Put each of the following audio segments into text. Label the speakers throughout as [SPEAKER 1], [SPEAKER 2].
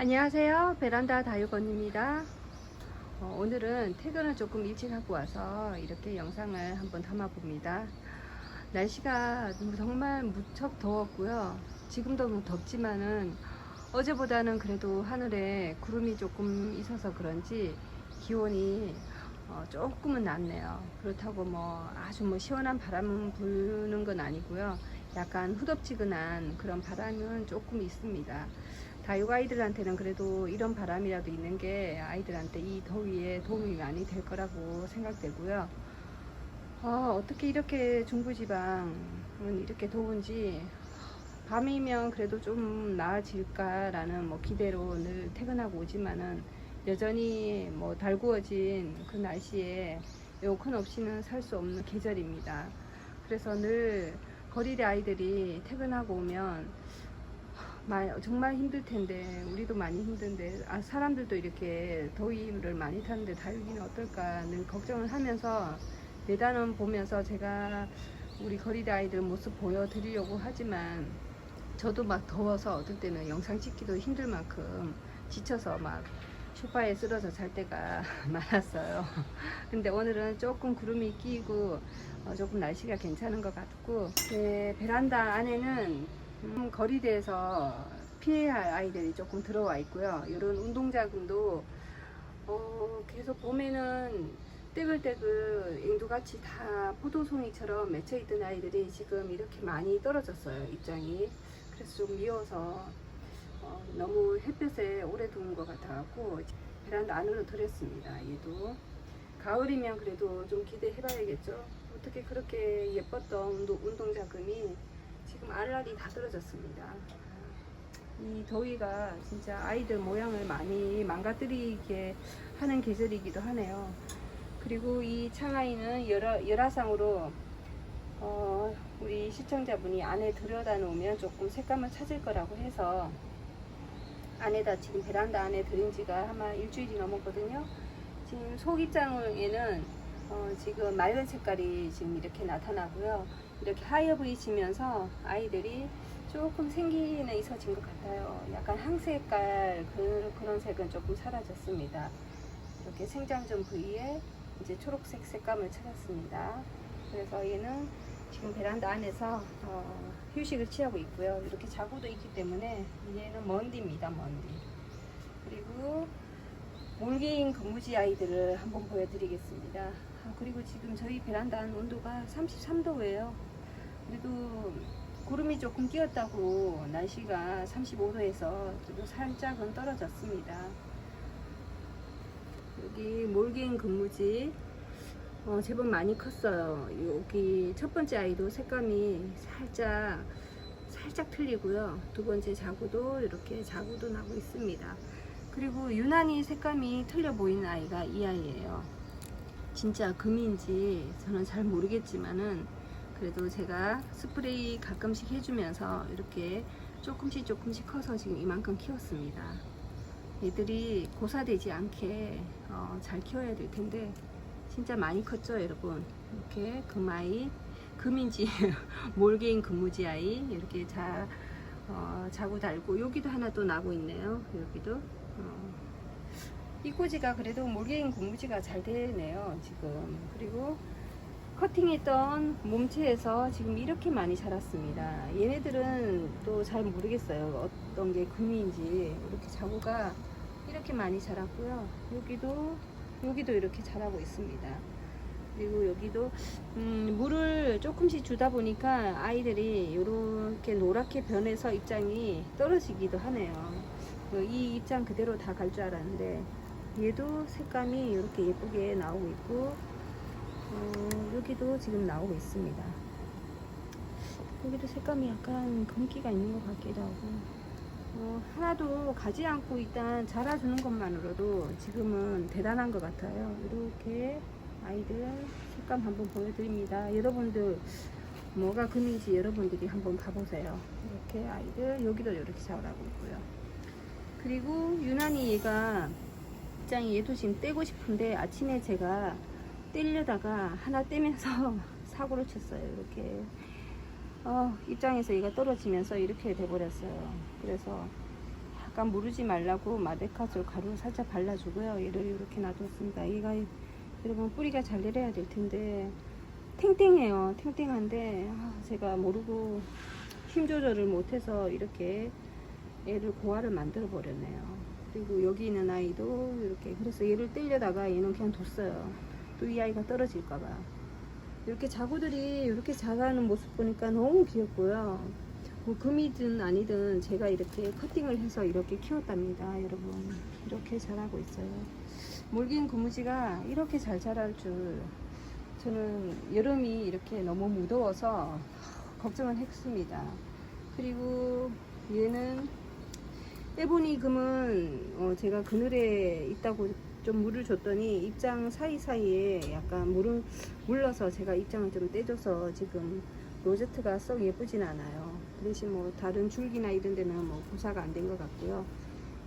[SPEAKER 1] 안녕하세요. 베란다 다육원입니다. 오늘은 퇴근을 조금 일찍 하고 와서 이렇게 영상을 한번 담아 봅니다. 날씨가 정말 무척 더웠고요. 지금도 덥지만은 어제보다는 그래도 하늘에 구름이 조금 있어서 그런지 기온이 조금은 낫네요. 그렇다고 아주 시원한 바람은 부는 건 아니고요. 약간 후덥지근한 그런 바람은 조금 있습니다. 다육 아이들한테는 그래도 이런 바람이라도 있는 게 아이들한테 이 더위에 도움이 많이 될 거라고 생각되고요. 어떻게 이렇게 중부지방은 이렇게 더운지 밤이면 그래도 좀 나아질까라는 기대로 늘 퇴근하고 오지만은 여전히 달구어진 그 날씨에 에어컨 없이는 살 수 없는 계절입니다. 그래서 늘 거리대 아이들이 퇴근하고 오면 정말 힘들 텐데, 우리도 많이 힘든데, 사람들도 이렇게 더위를 많이 타는데 다육이는 어떨까 늘 걱정을 하면서 내단원 보면서 제가 우리 거리대 아이들 모습 보여드리려고 하지만 저도 더워서 어떨 때는 영상 찍기도 힘들 만큼 지쳐서 소파에 쓰러져 잘 때가 많았어요. 근데 오늘은 조금 구름이 끼고 조금 날씨가 괜찮은 것 같고, 베란다 안에는 거리대에서 피해야 할 아이들이 조금 들어와 있고요. 이런 운동자금도 계속 봄에는 떼글떼글 앵두같이 다 포도송이처럼 맺혀있던 아이들이 지금 이렇게 많이 떨어졌어요, 입장이. 그래서 좀 미워서 너무 햇볕에 오래 두는 것 같아갖고 베란다 안으로 들였습니다. 얘도 가을이면 그래도 좀 기대해봐야겠죠. 어떻게 그렇게 예뻤던 운동자금이 지금 알알이 다 떨어졌습니다. 이 더위가 진짜 아이들 모양을 많이 망가뜨리게 하는 계절이기도 하네요. 그리고 이 창아이는 열화상으로 우리 시청자분이 안에 들여다 놓으면 조금 색감을 찾을 거라고 해서 안에다 지금 베란다 안에 들인 지가 아마 일주일이 넘었거든요. 지금 속입장에는 지금 맑은 색깔이 지금 이렇게 나타나고요. 이렇게 하얘 보이시면서 아이들이 조금 생기는 있어진 것 같아요. 약간 항색깔 그런 색은 조금 사라졌습니다. 이렇게 생장전 부위에 이제 초록색 색감을 찾았습니다. 그래서 얘는 지금 베란다 안에서 휴식을 취하고 있고요. 이렇게 자구도 있기 때문에 얘는 먼디입니다. 먼디. 그리고 몰개인 금무지 아이들을 한번 보여드리겠습니다. 그리고 지금 저희 베란다 온도가 33도예요. 그래도 구름이 조금 끼었다고 날씨가 35도에서 살짝은 떨어졌습니다. 여기 몰개인 금무지 제법 많이 컸어요. 여기 첫 번째 아이도 색감이 살짝 틀리고요. 두 번째 자구도 이렇게 자구도 나고 있습니다. 그리고 유난히 색감이 틀려 보이는 아이가 이 아이예요. 진짜 금인지 저는 잘 모르겠지만은 그래도 제가 스프레이 가끔씩 해주면서 이렇게 조금씩 커서 지금 이만큼 키웠습니다. 얘들이 고사되지 않게 잘 키워야 될 텐데 진짜 많이 컸죠, 여러분. 이렇게 금아이, 금인지 몰개인 금무지 아이 이렇게 자구 달고, 여기도 하나 또 나고 있네요. 여기도 이꼬지가 그래도 몰개인 금무지가 잘 되네요 지금. 그리고 커팅했던 몸체에서 지금 이렇게 많이 자랐습니다. 얘네들은 또 잘 모르겠어요, 어떤 게 금인지. 이렇게 자구가 이렇게 많이 자랐고요. 여기도 이렇게 자라고 있습니다. 그리고 여기도 물을 조금씩 주다 보니까 아이들이 이렇게 노랗게 변해서 입장이 떨어지기도 하네요. 이 입장 그대로 다 갈 줄 알았는데 얘도 색감이 이렇게 예쁘게 나오고 있고, 여기도 지금 나오고 있습니다. 여기도 색감이 약간 금기가 있는 것 같기도 하고, 하나도 가지 않고 일단 자라주는 것만으로도 지금은 대단한 것 같아요. 이렇게 아이들 색감 한번 보여드립니다. 여러분들 뭐가 금인지 여러분들이 한번 봐보세요. 이렇게 아이들 여기도 이렇게 자라고 있고요. 그리고 유난히 얘가 입장이, 얘도 지금 떼고 싶은데 아침에 제가 떼려다가 하나 떼면서 사고를 쳤어요. 이렇게 입장에서 얘가 떨어지면서 이렇게 돼버렸어요. 그래서 약간 무르지 말라고 마데카솔 가루 살짝 발라주고요. 얘를 이렇게 놔뒀습니다. 얘가 여러분 뿌리가 잘 내려야 될 텐데 탱탱해요. 탱탱한데 제가 모르고 힘 조절을 못해서 이렇게 얘를 고아를 만들어 버렸네요. 그리고 여기 있는 아이도 이렇게, 그래서 얘를 떼려다가 얘는 그냥 뒀어요. 또 이 아이가 떨어질까봐. 이렇게 자구들이 이렇게 자라는 모습 보니까 너무 귀엽고요. 뭐 금이든 아니든 제가 이렇게 커팅을 해서 이렇게 키웠답니다. 여러분 이렇게 자라고 있어요. 몰긴 고무지가 이렇게 잘 자랄 줄 저는 여름이 이렇게 너무 무더워서 걱정을 했습니다. 그리고 얘는 에보니 금은 제가 그늘에 있다고 좀 물을 줬더니 입장 사이사이에 약간 물러서 제가 입장을 좀 떼줘서 지금 로제트가 썩 예쁘진 않아요. 그 대신 뭐 다른 줄기나 이런 데는 뭐 보사가 안 된 것 같고요.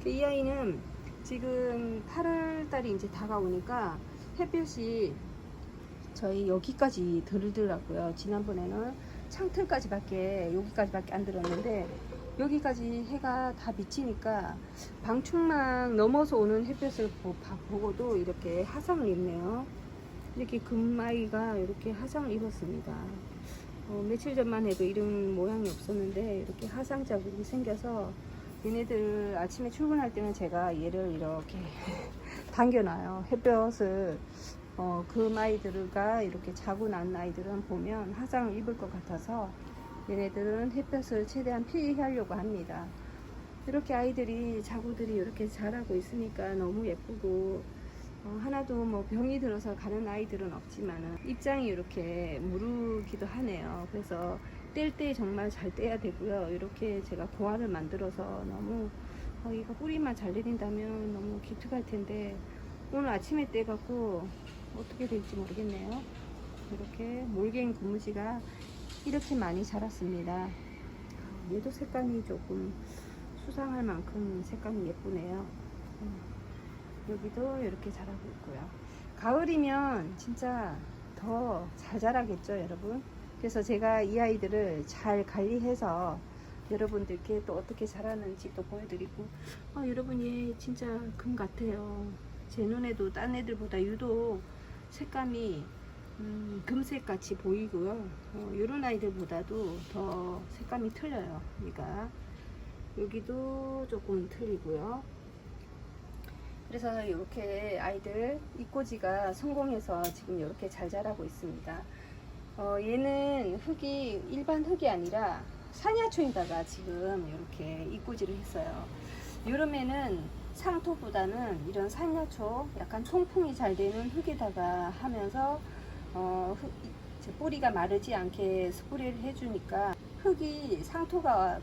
[SPEAKER 1] 이 아이는 지금 8월달이 이제 다가오니까 햇볕이 저희 여기까지 들더라고요. 지난번에는 창틀까지밖에 여기까지밖에 안 들었는데 여기까지 해가 다 비치니까 방충망 넘어서 오는 햇볕을 보고도 이렇게 화상을 입네요. 이렇게 금아이가 이렇게 화상을 입었습니다. 며칠 전만 해도 이런 모양이 없었는데 이렇게 화상 자국이 생겨서 얘네들 아침에 출근할 때는 제가 얘를 이렇게 당겨놔요. 햇볕을 금아이들과 이렇게 자고 난 아이들은 보면 화상을 입을 것 같아서 얘네들은 햇볕을 최대한 피하려고 합니다. 이렇게 아이들이 자구들이 이렇게 자라고 있으니까 너무 예쁘고 하나도 뭐 병이 들어서 가는 아이들은 없지만 입장이 이렇게 무르기도 하네요. 그래서 뗄 때 정말 잘 떼야 되고요. 이렇게 제가 고아를 만들어서 너무 이거 뿌리만 잘 내린다면 너무 기특할 텐데 오늘 아침에 떼갖고 어떻게 될지 모르겠네요. 이렇게 몰갱이 고무지가 이렇게 많이 자랐습니다. 얘도 색감이 조금 수상할 만큼 색감이 예쁘네요. 여기도 이렇게 자라고 있고요. 가을이면 진짜 더 잘 자라겠죠, 여러분. 그래서 제가 이 아이들을 잘 관리해서 여러분들께 또 어떻게 자라는지 또 보여드리고 여러분 얘 진짜 금 같아요. 제 눈에도 딴 애들보다 유독 색감이 금색 같이 보이고요. 이런 아이들보다도 더 색감이 틀려요. 얘가 여기도 조금 틀리고요. 그래서 이렇게 아이들 이꼬지가 성공해서 지금 이렇게 잘 자라고 있습니다. 얘는 흙이 일반 흙이 아니라 산야초에다가 지금 이렇게 이꼬지를 했어요. 여름에는 상토보다는 이런 산야초 약간 통풍이 잘 되는 흙에다가 하면서 뿌리가 마르지 않게 스프레이를 해주니까 흙이 상토가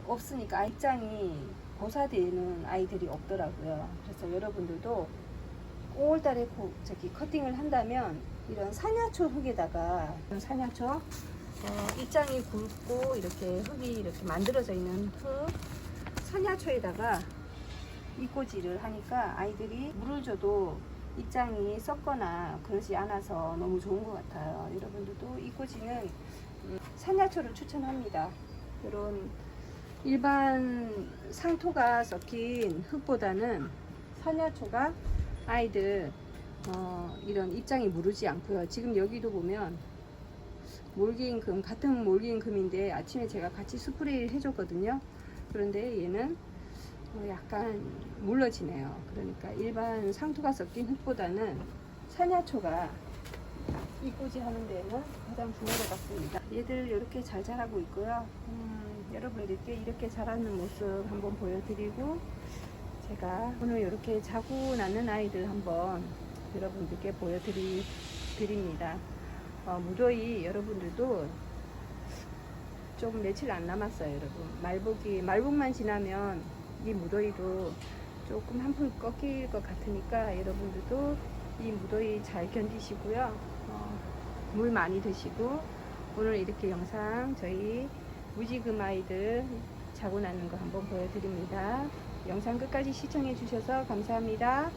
[SPEAKER 1] 없으니까 입장이 고사되는 아이들이 없더라고요. 그래서 여러분들도 5월달에 커팅을 한다면 이런 산야초 흙에다가 산야초 입장이 굵고 이렇게 흙이 이렇게 만들어져 있는 흙 산야초에다가 이꼬지를 하니까 아이들이 물을 줘도 입장이 썩거나 그러지 않아서 너무 좋은 것 같아요. 여러분들도 이꼬지는 산야초를 추천합니다. 이런 일반 상토가 섞인 흙보다는 산야초가 아이들 이런 입장이 무르지 않고요. 지금 여기도 보면 몰기인금, 같은 몰기인금인데 아침에 제가 같이 스프레이를 해줬거든요. 그런데 얘는 약간 물러지네요. 그러니까 일반 상토가 섞인 흙보다는 산야초가 이꼬지 하는 데는 가장 좋은 것 같습니다. 얘들 이렇게 잘 자라고 있고요. 여러분들께 이렇게 자라는 모습 한번 보여드리고 제가 오늘 이렇게 자고 나는 아이들 한번 여러분들께 보여드립니다. 무더위 여러분들도 조금 며칠 안 남았어요. 여러분 말복만 지나면 이 무더위도 조금 한풀 꺾일 것 같으니까 여러분들도 이 무더위 잘 견디시고요. 물 많이 드시고 오늘 이렇게 영상 저희 무지금 아이들 자고 나는 거 한번 보여드립니다. 영상 끝까지 시청해 주셔서 감사합니다.